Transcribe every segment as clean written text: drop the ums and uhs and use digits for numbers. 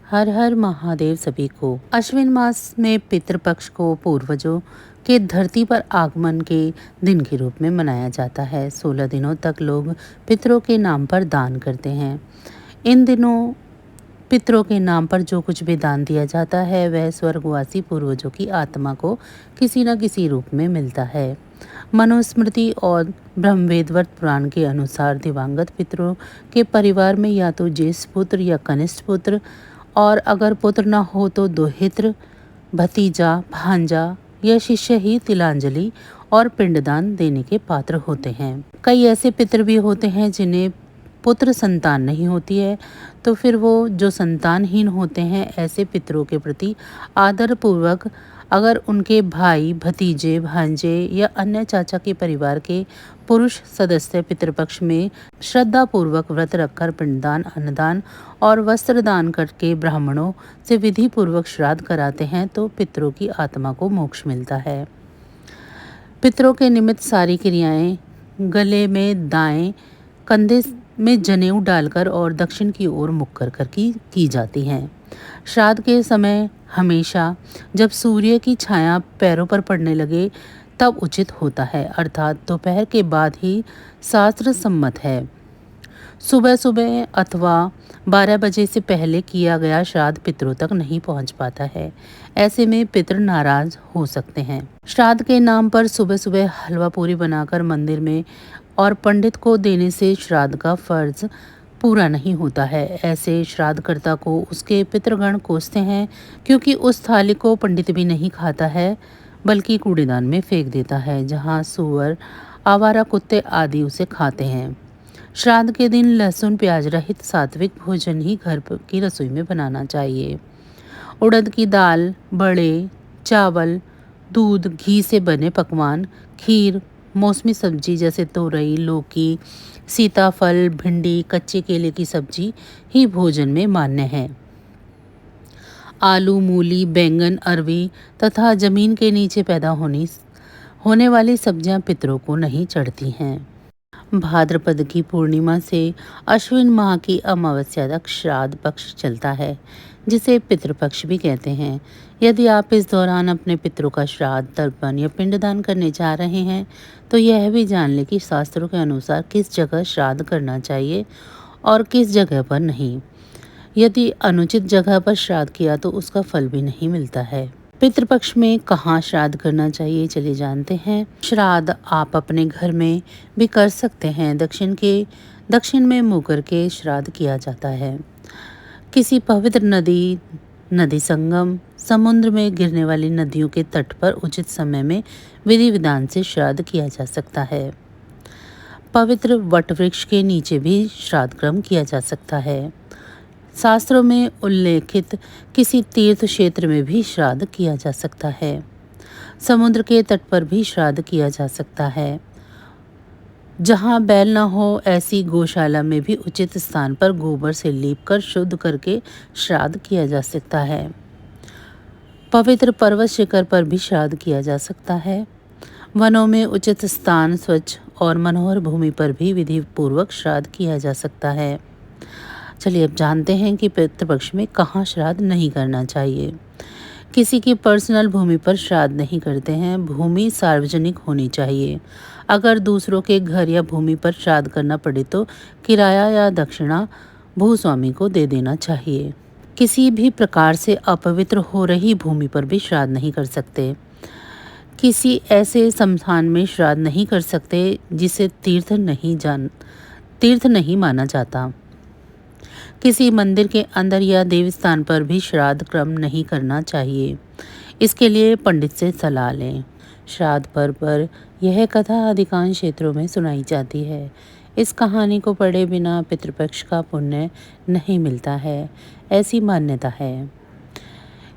हर हर महादेव सभी को। अश्विन मास में पितृपक्ष को पूर्वजों के धरती पर आगमन के दिन के रूप में मनाया जाता है। 16 दिनों तक लोग पितरों के नाम पर दान करते हैं। इन दिनों पितरों के नाम पर जो कुछ भी दान दिया जाता है वह स्वर्गवासी पूर्वजों की आत्मा को किसी न किसी रूप में मिलता है। मनुस्मृति और ब्रह्मवेदवत पुराण के अनुसार दिवंगत पितरों के परिवार में या तो ज्येष्ठ पुत्र या कनिष्ठ पुत्र, और अगर पुत्र न हो तो दोहित्र, भतीजा, भांजा या शिष्य ही तिलांजलि और पिंडदान देने के पात्र होते हैं। कई ऐसे पितर भी होते हैं जिन्हें पुत्र संतान नहीं होती है, तो फिर वो जो संतानहीन होते हैं ऐसे पितरों के प्रति आदर पूर्वक अगर उनके भाई, भतीजे, भांजे या अन्य चाचा के परिवार के पुरुष सदस्य पितृपक्ष में श्रद्धा पूर्वक व्रत रखकर पिंडदान, अन्नदान और वस्त्र दान करके ब्राह्मणों से विधि पूर्वक श्राद्ध कराते हैं तो पितरों की आत्मा को मोक्ष मिलता है। पितरों के निमित्त सारी क्रियाएं गले में दाएं कंधे में जनेऊ डालकर और दक्षिण की ओर मुख कर की जाती हैं। श्राद्ध के समय हमेशा जब सूर्य की छाया पैरों पर पड़ने लगे तब उचित होता है, अर्थात दोपहर के बाद ही शास्त्र सम्मत है। सुबह सुबह अथवा 12 बजे से पहले किया गया श्राद्ध पितरों तक नहीं पहुंच पाता है। ऐसे में पितर नाराज हो सकते हैं। श्राद्ध के नाम पर सुबह सुबह हलवा पूरी बनाकर मंदिर में और पंडित को देने से श्राद्ध का फर्ज पूरा नहीं होता है। ऐसे श्राद्धकर्ता को उसके पितृगण कोसते हैं, क्योंकि उस थाली को पंडित भी नहीं खाता है बल्कि कूड़ेदान में फेंक देता है, जहां सूअर, आवारा कुत्ते आदि उसे खाते हैं। श्राद्ध के दिन लहसुन प्याज रहित सात्विक भोजन ही घर की रसोई में बनाना चाहिए। उड़द की दाल, बड़े, चावल, दूध, घी से बने पकवान, खीर, मौसमी सब्जी जैसे तोरई, लौकी, सीताफल, भिंडी, कच्चे केले की सब्जी ही भोजन में मान्य है। आलू, मूली, बैंगन, अरवी तथा जमीन के नीचे पैदा होने वाली सब्जियां पितरों को नहीं चढ़ती हैं। भाद्रपद की पूर्णिमा से अश्विन माह की अमावस्या तक श्राद्ध पक्ष चलता है, जिसे पितृपक्ष भी कहते हैं। यदि आप इस दौरान अपने पितरों का श्राद्ध, तर्पण या पिंडदान करने जा रहे हैं तो यह भी जान लें कि शास्त्रों के अनुसार किस जगह श्राद्ध करना चाहिए और किस जगह पर नहीं। यदि अनुचित जगह पर श्राद्ध किया तो उसका फल भी नहीं मिलता है। पितृपक्ष में कहाँ श्राद्ध करना चाहिए, चलिए जानते हैं। श्राद्ध आप अपने घर में भी कर सकते हैं। दक्षिण में मुँह करके श्राद्ध किया जाता है। किसी पवित्र नदी संगम, समुद्र में गिरने वाली नदियों के तट पर उचित समय में विधि विधान से श्राद्ध किया जा सकता है। पवित्र वटवृक्ष के नीचे भी श्राद्ध क्रम किया जा सकता है। शास्त्रों में उल्लेखित किसी तीर्थ क्षेत्र में भी श्राद्ध किया जा सकता है। समुद्र के तट पर भी श्राद्ध किया जा सकता है। जहाँ बैल न हो ऐसी गौशाला में भी उचित स्थान पर गोबर से लीपकर शुद्ध करके श्राद्ध किया जा सकता है। पवित्र पर्वत शिखर पर भी श्राद्ध किया जा सकता है। वनों में उचित स्थान, स्वच्छ और मनोहर भूमि पर भी विधि पूर्वक श्राद्ध किया जा सकता है। चलिए अब जानते हैं कि पितृपक्ष में कहाँ श्राद्ध नहीं करना चाहिए। किसी की पर्सनल भूमि पर श्राद्ध नहीं करते हैं। भूमि सार्वजनिक होनी चाहिए। अगर दूसरों के घर या भूमि पर श्राद्ध करना पड़े तो किराया या दक्षिणा भूस्वामी को दे देना चाहिए। किसी भी प्रकार से अपवित्र हो रही भूमि पर भी श्राद्ध नहीं कर सकते। किसी ऐसे स्मशान में श्राद्ध नहीं कर सकते जिसे तीर्थ नहीं माना जाता। किसी मंदिर के अंदर या देवस्थान पर भी श्राद्ध क्रम नहीं करना चाहिए। इसके लिए पंडित से सलाह लें। श्राद्ध पर्व पर यह कथा अधिकांश क्षेत्रों में सुनाई जाती है। इस कहानी को पढ़े बिना पितृपक्ष का पुण्य नहीं मिलता है, ऐसी मान्यता है।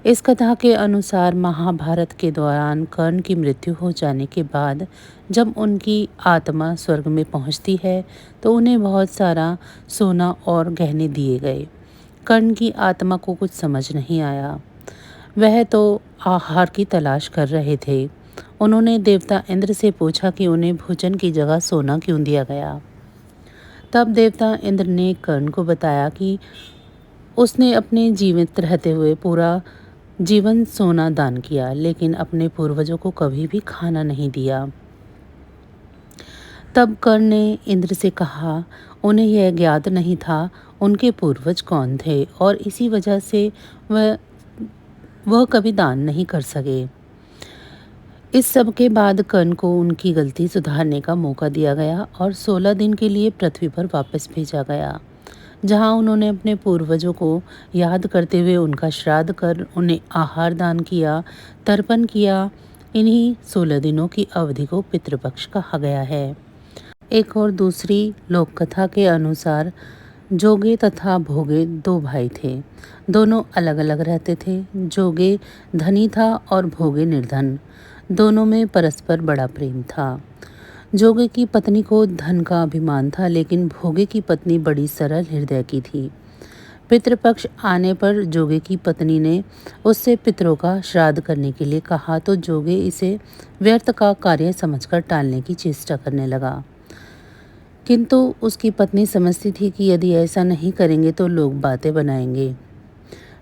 इस कथा के अनुसार महाभारत के दौरान कर्ण की मृत्यु हो जाने के बाद जब उनकी आत्मा स्वर्ग में पहुंचती है तो उन्हें बहुत सारा सोना और गहने दिए गए। कर्ण की आत्मा को कुछ समझ नहीं आया। वह तो आहार की तलाश कर रहे थे। उन्होंने देवता इंद्र से पूछा कि उन्हें भोजन की जगह सोना क्यों दिया गया। तब देवता इंद्र ने कर्ण को बताया कि उसने अपने जीवित रहते हुए पूरा जीवन सोना दान किया, लेकिन अपने पूर्वजों को कभी भी खाना नहीं दिया। तब कर्ण ने इंद्र से कहा, उन्हें यह ज्ञात नहीं था उनके पूर्वज कौन थे, और इसी वजह से वह कभी दान नहीं कर सके। इस सब के बाद कर्ण को उनकी गलती सुधारने का मौका दिया गया और 16 दिन के लिए पृथ्वी पर वापस भेजा गया, जहां उन्होंने अपने पूर्वजों को याद करते हुए उनका श्राद्ध कर उन्हें आहार दान किया, तर्पण किया। इन्हीं 16 दिनों की अवधि को पितृपक्ष कहा गया है। एक और दूसरी लोक कथा के अनुसार जोगे तथा भोगे दो भाई थे। दोनों अलग अलग रहते थे। जोगे धनी था और भोगे निर्धन। दोनों में परस्पर बड़ा प्रेम था। जोगे की पत्नी को धन का अभिमान था, लेकिन भोगे की पत्नी बड़ी सरल हृदय की थी। पितृपक्ष आने पर जोगे की पत्नी ने उससे पितरों का श्राद्ध करने के लिए कहा, तो जोगे इसे व्यर्थ का कार्य समझकर टालने की चेष्टा करने लगा। किंतु उसकी पत्नी समझती थी कि यदि ऐसा नहीं करेंगे तो लोग बातें बनाएंगे।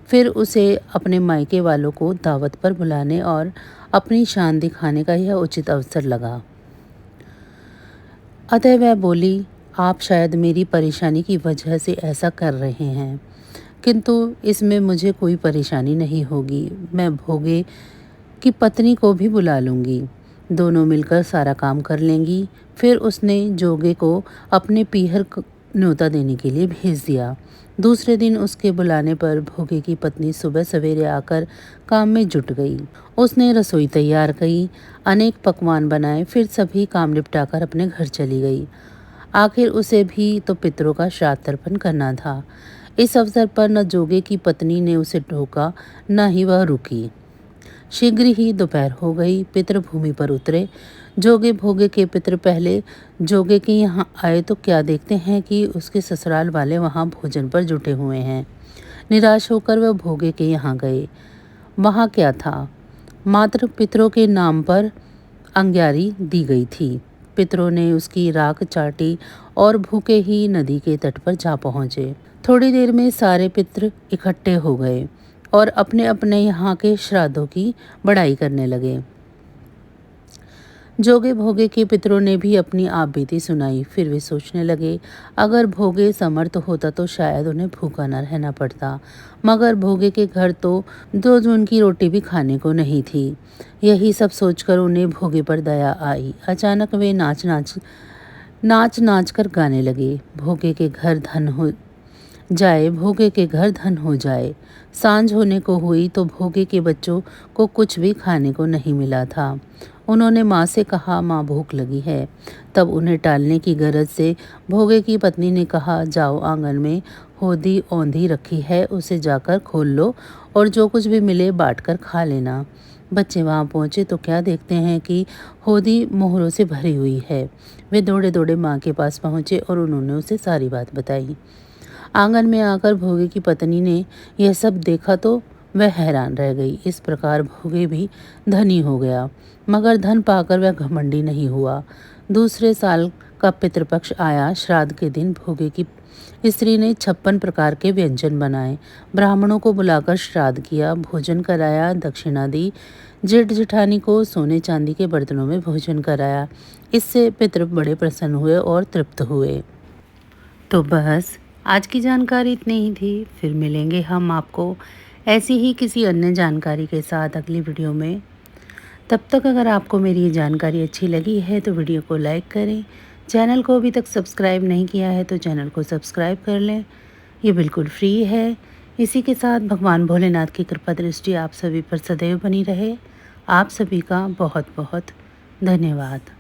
फिर उसे अपने मायके वालों को दावत पर बुलाने और अपनी शान दिखाने का यह उचित अवसर लगा। अतः वह बोली, आप शायद मेरी परेशानी की वजह से ऐसा कर रहे हैं, किंतु इसमें मुझे कोई परेशानी नहीं होगी। मैं भोगे की पत्नी को भी बुला लूँगी, दोनों मिलकर सारा काम कर लेंगी। फिर उसने जोगे को अपने पीहर न्योता देने के लिए भेज दिया। दूसरे दिन उसके बुलाने पर भोगे की पत्नी सुबह सवेरे आकर काम में जुट गई। उसने रसोई तैयार की, अनेक पकवान बनाए, फिर सभी काम निपटाकर अपने घर चली गई। आखिर उसे भी तो पितरों का श्राद्ध तर्पण करना था। इस अवसर पर न जोगे की पत्नी ने उसे टोका, न ही वह रुकी। शीघ्र ही दोपहर हो गई। पितर भूमि पर उतरे। जोगे भोगे के पितर पहले जोगे के यहाँ आए तो क्या देखते हैं कि उसके ससुराल वाले वहाँ भोजन पर जुटे हुए हैं। निराश होकर वह भोगे के यहाँ गए। वहाँ क्या था, मात्र पितरों के नाम पर अंग्यारी दी गई थी। पितरों ने उसकी राख चाटी और भूखे ही नदी के तट पर जा पहुँचे। थोड़ी देर में सारे पितर इकट्ठे हो गए और अपने अपने यहाँ के श्राद्धों की बड़ाई करने लगे। जोगे भोगे के पितरों ने भी अपनी आप बीती सुनाई। फिर वे सोचने लगे, अगर भोगे समर्थ होता तो शायद उन्हें भूखा न रहना पड़ता, मगर भोगे के घर तो 2 जून की रोटी भी खाने को नहीं थी। यही सब सोचकर उन्हें भोगे पर दया आई। अचानक वे नाच नाच कर गाने लगे, भोगे के घर धन हो जाए, भोगे के घर धन हो जाए। सांझ होने को हुई तो भोगे के बच्चों को कुछ भी खाने को नहीं मिला था। उन्होंने माँ से कहा, माँ भूख लगी है। तब उन्हें टालने की गरज से भोगे की पत्नी ने कहा, जाओ आंगन में होदी औंधी रखी है, उसे जाकर खोल लो और जो कुछ भी मिले बांट कर खा लेना। बच्चे वहाँ पहुँचे तो क्या देखते हैं कि होदी मोहरों से भरी हुई है। वे दौड़े दौड़े माँ के पास पहुँचे और उन्होंने उसे सारी बात बताई। आंगन में आकर भोगे की पत्नी ने यह सब देखा तो वह हैरान रह गई। इस प्रकार भोगे भी धनी हो गया, मगर धन पाकर वह घमंडी नहीं हुआ। दूसरे साल का पितृपक्ष आया। श्राद्ध के दिन भोगे की स्त्री ने 56 प्रकार के व्यंजन बनाए, ब्राह्मणों को बुलाकर श्राद्ध किया, भोजन कराया, दक्षिणा दी। जेठ जेठानी को सोने चांदी के बर्तनों में भोजन कराया। इससे पितृ बड़े प्रसन्न हुए और तृप्त हुए। तो बस आज की जानकारी इतनी ही थी। फिर मिलेंगे हम आपको ऐसी ही किसी अन्य जानकारी के साथ अगली वीडियो में। तब तक अगर आपको मेरी ये जानकारी अच्छी लगी है तो वीडियो को लाइक करें। चैनल को अभी तक सब्सक्राइब नहीं किया है तो चैनल को सब्सक्राइब कर लें, ये बिल्कुल फ्री है। इसी के साथ भगवान भोलेनाथ की कृपा दृष्टि आप सभी पर सदैव बनी रहे। आप सभी का बहुत बहुत धन्यवाद।